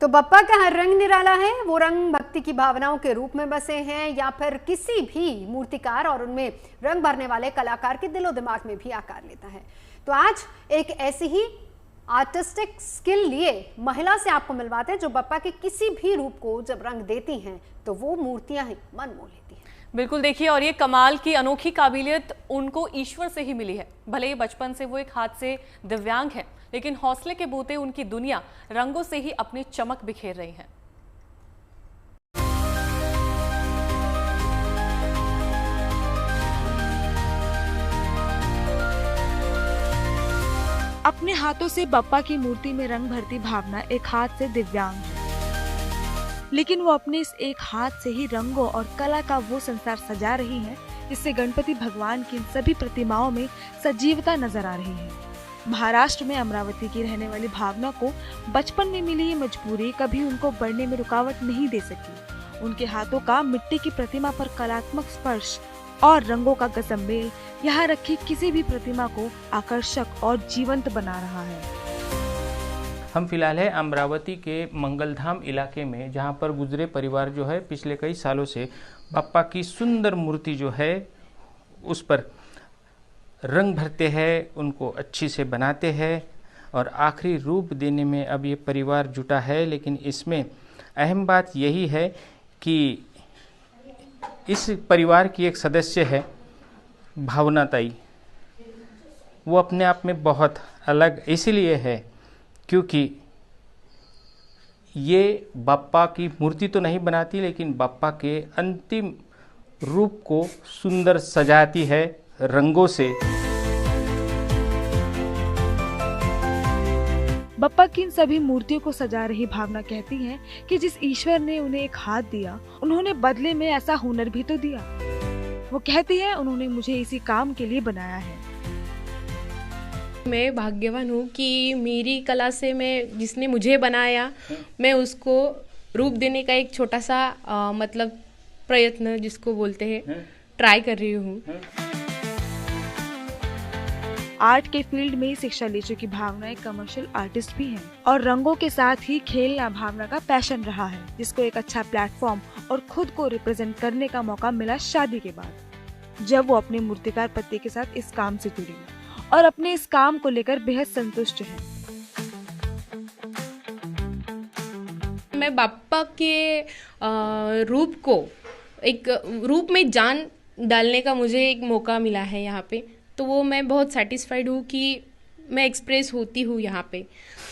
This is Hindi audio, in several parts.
तो बप्पा का हर रंग निराला है। वो रंग भक्ति की भावनाओं के रूप में बसे हैं या फिर किसी भी मूर्तिकार और उनमें रंग भरने वाले कलाकार के दिलो दिमाग में भी आकार लेता है। तो आज एक ऐसी ही आर्टिस्टिक स्किल लिए महिला से आपको मिलवाते हैं जो बप्पा के किसी भी रूप को जब रंग देती हैं तो वो मूर्तियां ही मन मोह लेती हैं। बिल्कुल देखिए, और ये कमाल की अनोखी काबिलियत उनको ईश्वर से ही मिली है। भले ही बचपन से वो एक हाथ से दिव्यांग है, लेकिन हौसले के बूते उनकी दुनिया रंगों से ही अपनी चमक बिखेर रही है। अपने हाथों से बप्पा की मूर्ति में रंग भरती भावना एक हाथ से दिव्यांग है, लेकिन वो अपने इस एक हाथ से ही रंगों और कला का वो संसार सजा रही हैं, जिससे गणपति भगवान की इन सभी प्रतिमाओं में सजीवता नजर आ रही है। महाराष्ट्र में अमरावती की रहने वाली भावना को बचपन में मिली ये मजबूरी कभी उनको बढ़ने में रुकावट नहीं दे सकी। उनके हाथों का मिट्टी की प्रतिमा पर कलात्मक स्पर्श और रंगों का गजब-मेल यहाँ रखी किसी भी प्रतिमा को आकर्षक और जीवंत बना रहा है। हम फिलहाल है अमरावती के मंगलधाम इलाके में, जहाँ पर गुजरे परिवार जो है पिछले कई सालों से बप्पा की सुंदर मूर्ति जो है उस पर रंग भरते हैं, उनको अच्छी से बनाते हैं और आखिरी रूप देने में अब ये परिवार जुटा है। लेकिन इसमें अहम बात यही है कि इस परिवार की एक सदस्य है भावना ताई। वो अपने आप में बहुत अलग इसलिए है क्योंकि ये बप्पा की मूर्ति तो नहीं बनाती, लेकिन बप्पा के अंतिम रूप को सुंदर सजाती है रंगों से। बप्पा की इन सभी मूर्तियों को सजा रही भावना कहती है कि जिस ईश्वर ने उन्हें एक हाथ दिया, उन्होंने बदले में ऐसा हुनर भी तो दिया। वो कहती है उन्होंने मुझे इसी काम के लिए बनाया है। मैं भाग्यवान हूँ कि मेरी कला से मैं जिसने मुझे बनाया, मैं उसको रूप देने का एक छोटा सा मतलब प्रयत्न जिसको बोलते हैं ट्राई कर रही हूँ। आर्ट के फील्ड में शिक्षा ले चुकी भावना एक कमर्शियल आर्टिस्ट भी है और रंगों के साथ ही खेलना भावना का पैशन रहा है, जिसको एक अच्छा प्लेटफॉर्म और खुद को रिप्रेजेंट करने का मौका मिला शादी के बाद, जब वो अपने मूर्तिकार पति के साथ इस काम से जुड़ी और अपने इस काम को लेकर बेहद संतुष्ट है। मैं बप्पा के रूप को एक रूप में जान डालने का मुझे एक मौका मिला है यहाँ पे, तो वो मैं बहुत सेटिस्फाइड हूँ कि मैं एक्सप्रेस होती हूँ यहाँ पे।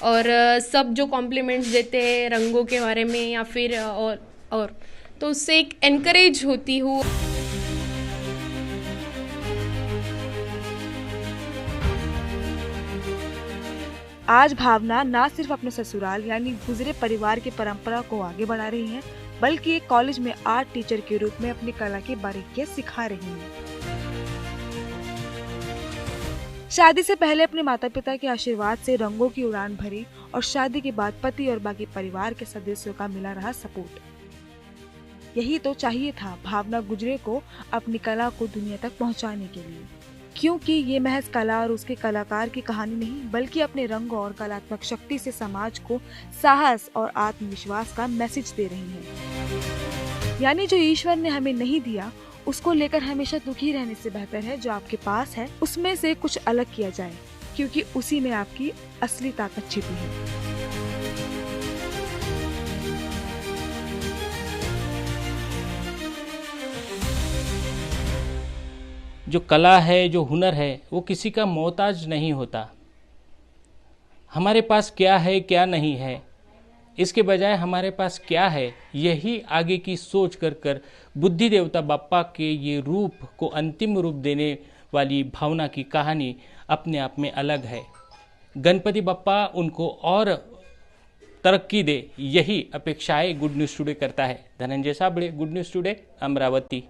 और सब जो कॉम्प्लीमेंट्स देते हैं रंगों के बारे में या फिर और तो उससे एक एनकरेज होती हूँ। आज भावना न सिर्फ अपने ससुराल यानी गुजरे परिवार की परंपरा को आगे बढ़ा रही हैं, बल्कि एक कॉलेज में आर्ट टीचर के रूप में अपनी कला की बारीकियां सिखा रही हैं। शादी से पहले अपने माता पिता के आशीर्वाद से रंगों की उड़ान भरी और शादी के बाद पति और बाकी परिवार के सदस्यों का मिला रहा सपोर्ट। यही तो चाहिए था भावना गुजरे को अपनी कला को दुनिया तक पहुंचाने के लिए, क्योंकि ये महज कला और उसके कलाकार की कहानी नहीं, बल्कि अपने रंगों और कलात्मक शक्ति से समाज को साहस और आत्मविश्वास का मैसेज दे रही है। यानी जो ईश्वर ने हमें नहीं दिया, उसको लेकर हमेशा दुखी रहने से बेहतर है जो आपके पास है उसमें से कुछ अलग किया जाए, क्योंकि उसी में आपकी असली ताकत छिपी है। जो कला है, जो हुनर है, वो किसी का मोहताज नहीं होता। हमारे पास क्या है क्या नहीं है, इसके बजाय हमारे पास क्या है यही आगे की सोच कर बुद्धि देवता बप्पा के ये रूप को अंतिम रूप देने वाली भावना की कहानी अपने आप में अलग है। गणपति बप्पा उनको और तरक्की दे, यही अपेक्षाएं गुड न्यूज़ टुडे करता है। Dhananjay Sabde, good news today, Amravati.